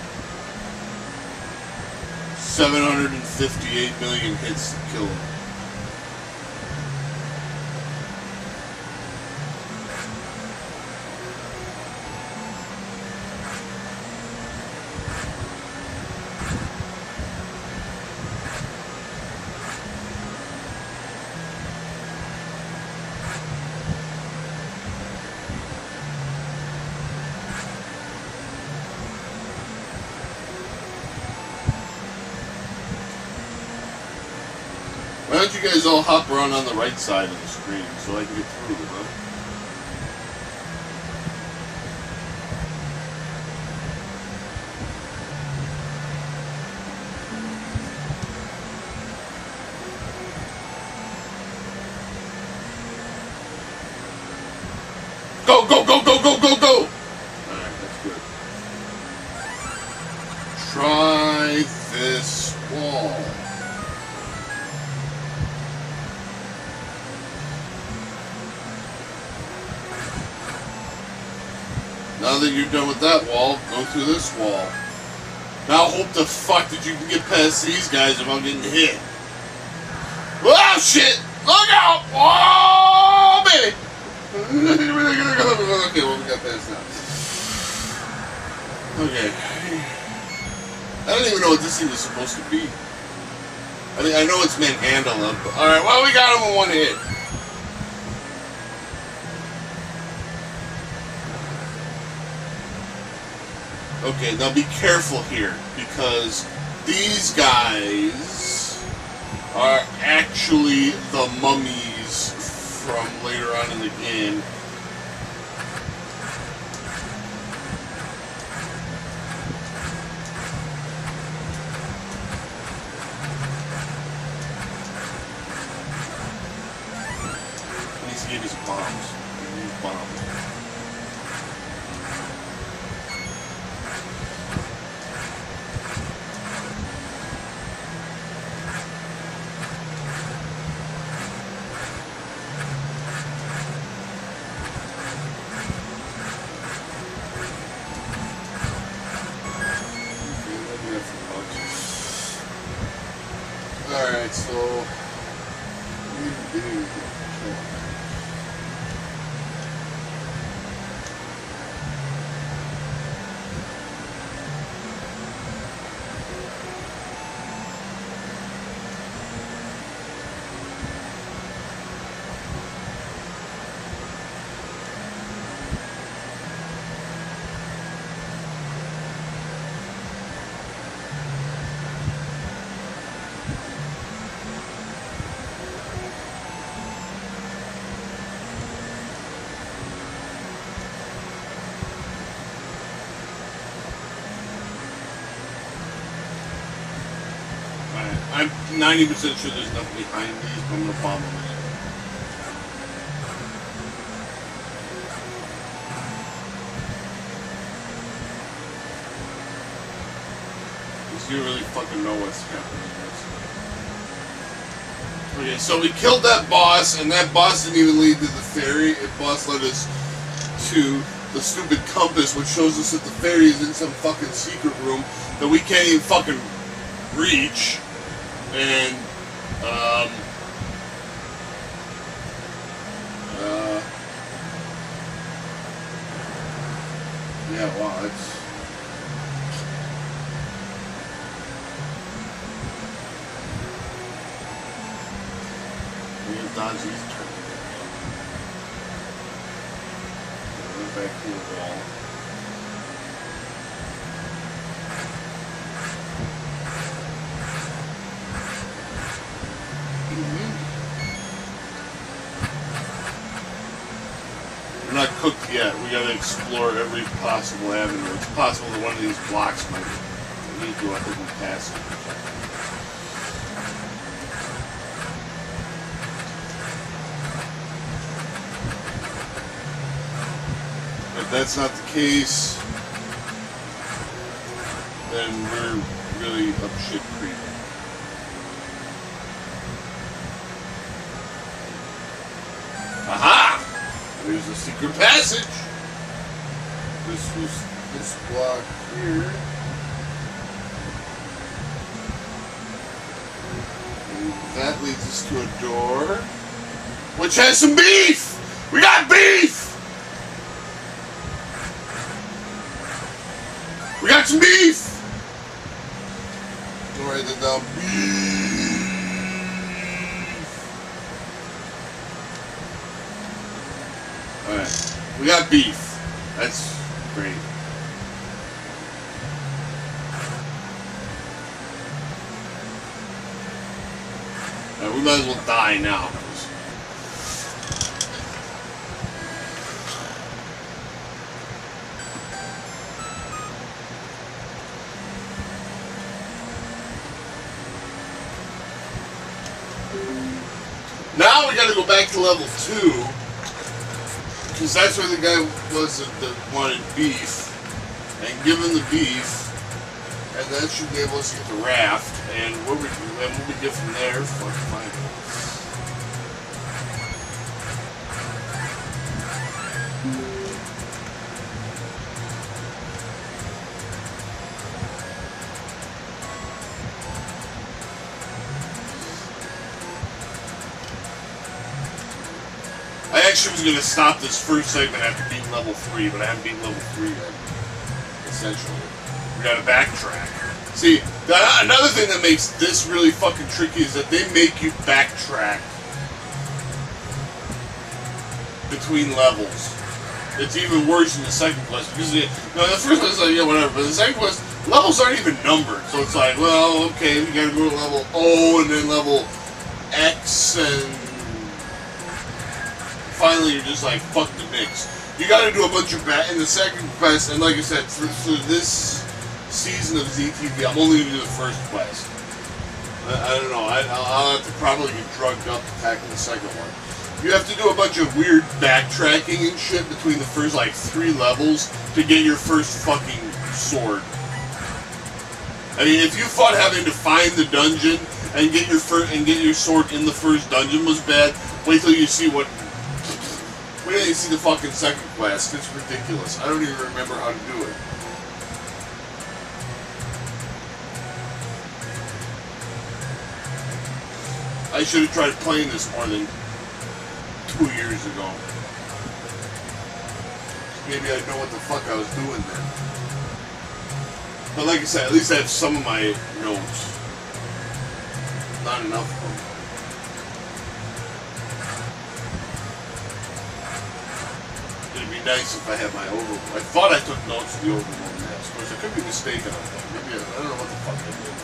758 million hits to kill them. Why don't you guys all hop around on the right side of the screen so I can get through them, huh? Go, go, go, go, go, go, go! Alright, that's good. Try this wall. Now that you're done with that wall, go through this wall. Now hope the fuck that you can get past these guys without getting hit. Oh shit! Look out! Oh baby! Okay, well we got past that. Okay. I don't even know what this thing is supposed to be. I mean, I know it's manhandling them, but alright, well we got him in one hit. Okay, now be careful here, because these guys are actually the mummies from later on in the game. He needs to give me some bombs. He needs bombs. Alright, so... I'm 90% sure there's nothing behind these, but I'm going to bomb them in. Because you really fucking know what's happening next. Okay, so we killed that boss, and that boss didn't even lead to the ferry. The boss led us to the stupid compass, which shows us that the ferry is in some fucking secret room that we can't even fucking reach. And, Yeah, wow, that's... We can dodge these turns. Back to the wall. We're not cooked yet. We gotta explore every possible avenue. It's possible that one of these blocks might lead to a hidden passage. If that's not the case, then we're really up shit creek. Aha! There's a secret passage. This was this block here. And that leads us to a door, which has some beef! We got beef! We got some beef! I'll write that down. Beef! Alright. We got beef. That's great. Alright, we might as well die now. Now we gotta go back to level 2, because that's where the guy was that wanted beef, and give him the beef, and that should enable us to get the raft, and what we get from there, fuck, fine. I actually was going to stop this first segment after beating level 3, but I haven't beaten level 3 yet. Essentially. We gotta backtrack. See, another thing that makes this really fucking tricky is that they make you backtrack between levels. It's even worse in the second quest, because the first quest is like, yeah, whatever, but the second quest, levels aren't even numbered, so it's like, well, okay, we gotta go to level O, and then level X, and finally you're just like, fuck the mix. You gotta do a bunch of in the second quest, and like I said, for this season of ZTV, I'm only gonna do the first quest. I don't know, I'll have to probably get drugged up to tackle the second one. You have to do a bunch of weird backtracking and shit between the first, like, 3 levels to get your first fucking sword. I mean, if you thought having to find the dungeon and get your sword in the first dungeon was bad, wait till you see what... Wait till you see the fucking second quest. It's ridiculous. I don't even remember how to do it. I should have tried playing this more than 2 years ago. Maybe I'd know what the fuck I was doing then. But like I said, at least I have some of my notes. Not enough of them. It'd be nice if I had my overworld. I thought I took notes of the overworld maps. Of course, I could be mistaken on that. Maybe I don't know what the fuck I did.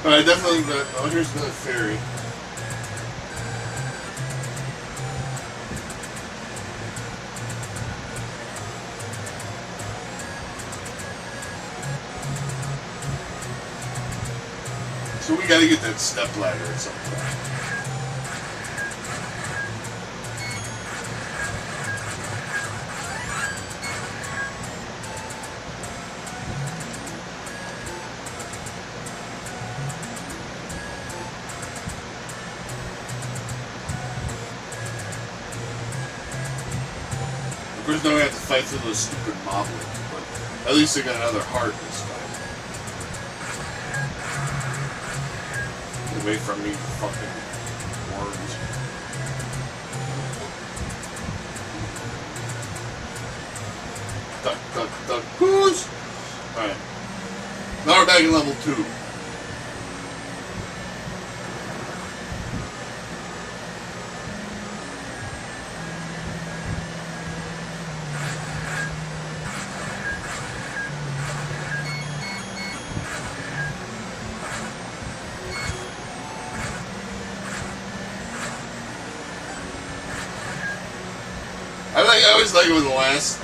But I definitely... Oh, here's another ferry. So we gotta get that step ladder at some point. Of course, now we have to fight through those stupid moblins, but at least they got another heart this time. Away from me, fucking worms. Duck, duck, duck, goose. Alright. Now we're back in level 2. I always like it when the last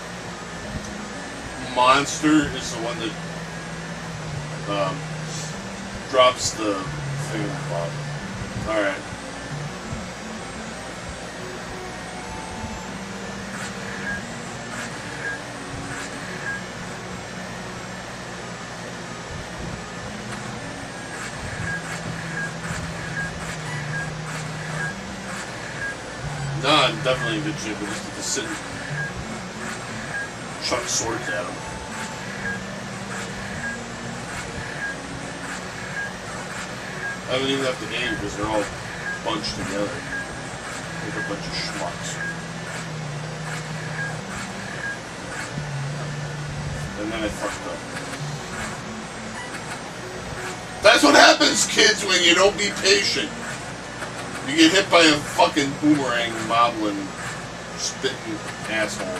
monster is the one that drops the thing on the bottom. Alright. No, I'm definitely in good shape. I just need to sit and chuck swords at them. I don't even have to aim because they're all bunched together. Like a bunch of schmucks. And then I fucked up. That's what happens, kids, when you don't be patient. You get hit by a fucking boomerang, moblin, spitting asshole.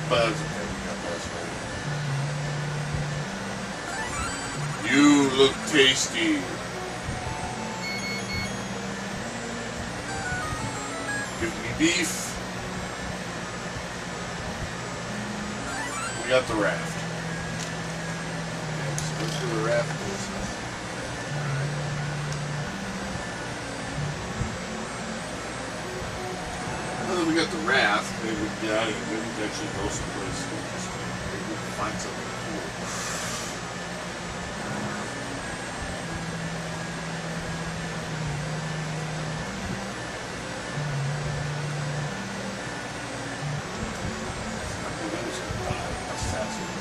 But that's okay, we got that. You look tasty. Give me beef. We got the raft. Okay, so let's do the raft. We got the raft. Maybe we can get out of here. Maybe we can actually go someplace. Maybe we can find something cool. I'm just gonna die. That's fascinating.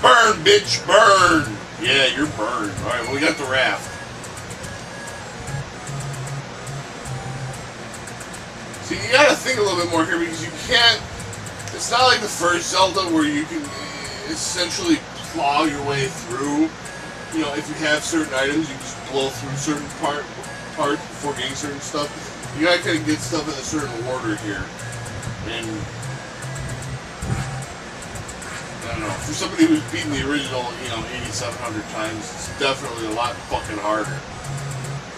Burn, bitch, burn! Yeah, you're burned. Alright, well, we got the raft. See, you gotta think a little bit more here because you can't... It's not like the first Zelda where you can essentially plow your way through. You know, if you have certain items, you just blow through certain parts before getting certain stuff. You gotta kind of get stuff in a certain order here. And... I don't know, for somebody who's beaten the original, 8,700 times, it's definitely a lot fucking harder.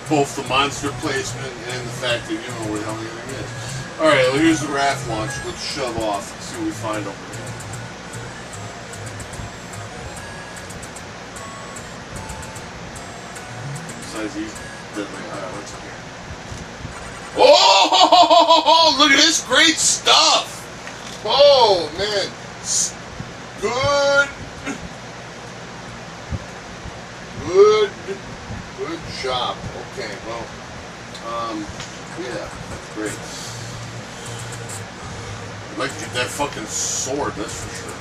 Both the monster placement and the fact that you know where the hell everything is. Alright, well here's the raft launch. Let's shove off and see what we find over there. Besides these deadly, alright, what's in here? Oh, look at this great stuff! Oh, man. Good job. Okay, well, yeah, that's great. I'd like to get that fucking sword, that's for sure.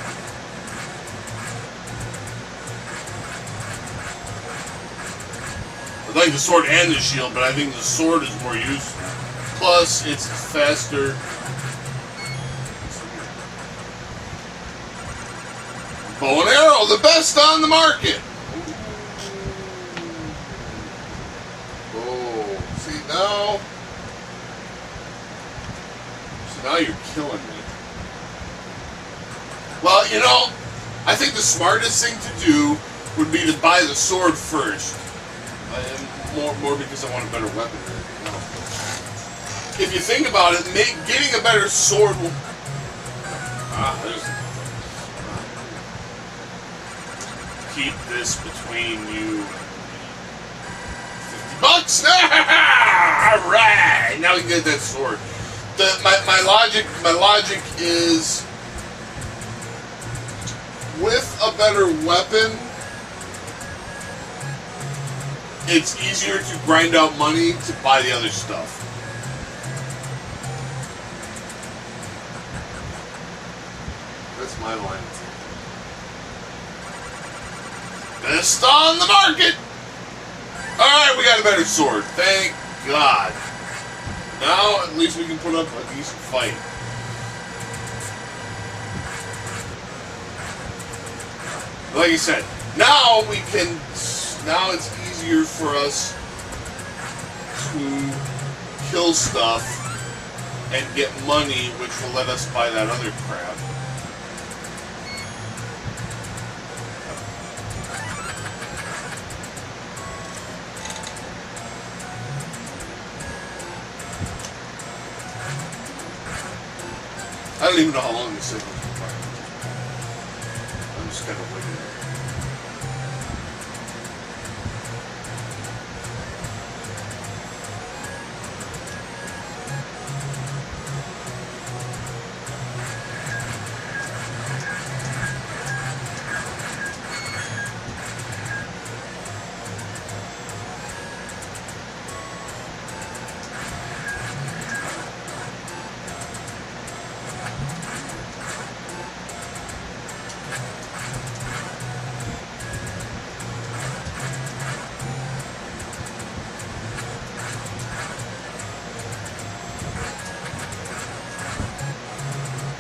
I'd like the sword and the shield, but I think the sword is more useful. Plus, it's faster. Bow and arrow, the best on the market. Oh, see now you're killing me. Well, I think the smartest thing to do would be to buy the sword first. more because I want a better weapon than anything else. If you think about it, getting a better sword will... keep this between you and $50. Alright! Now we can get that sword. My logic is, with a better weapon, it's easier to grind out money to buy the other stuff. That's my line of thinking. Best on the market! Alright, we got a better sword. Thank God. Now, at least we can put up a decent fight. Like I said, now it's easier for us to kill stuff and get money, which will let us buy that other crap. I don't even know how long this signal is required. I'm just kind of waiting.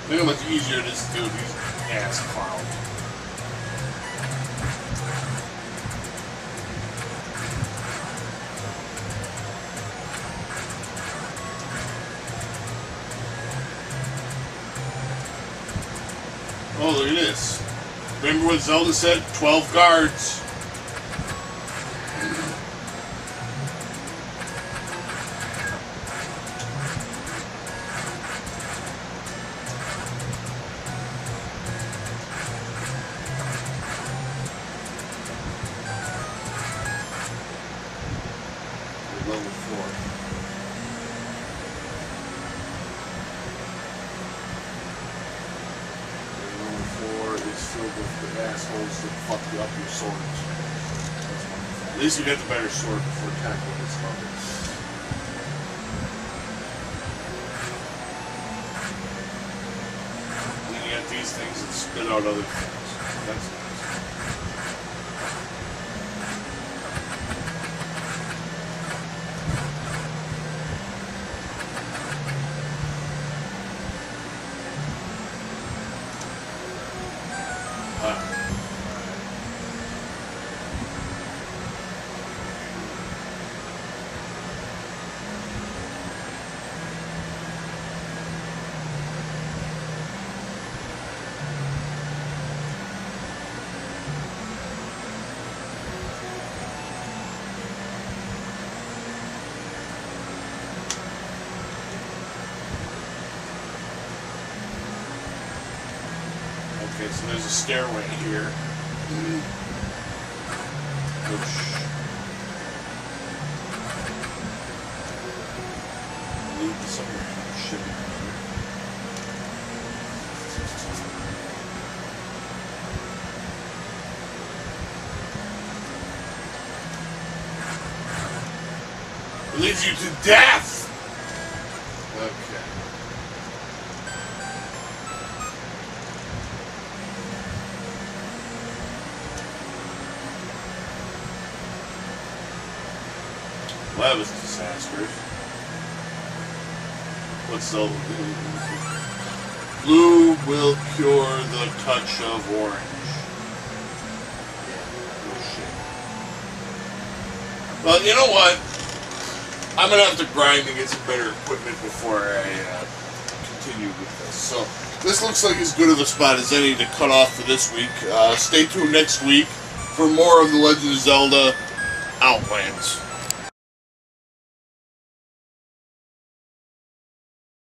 Look how much easier it is to do with these ass clowns. Oh, look at this. Remember what Zelda said? 12 guards. Level 4. Level 4 is filled with the assholes that fuck you up your swords. At least you get the better sword before tackling this level. Then you get these things that spit out other things. That's nice. Okay, so there's a stairway here. Which lead to some shit. It leads you to death! Okay. Well, that was disastrous. What's Zelda do? Blue will cure the touch of orange. Yeah, no shit. Well, you know what? I'm gonna have to grind and get some better equipment before I continue with this. So, this looks like as good of a spot as any to cut off for this week. Stay tuned next week for more of The Legend of Zelda Outlands.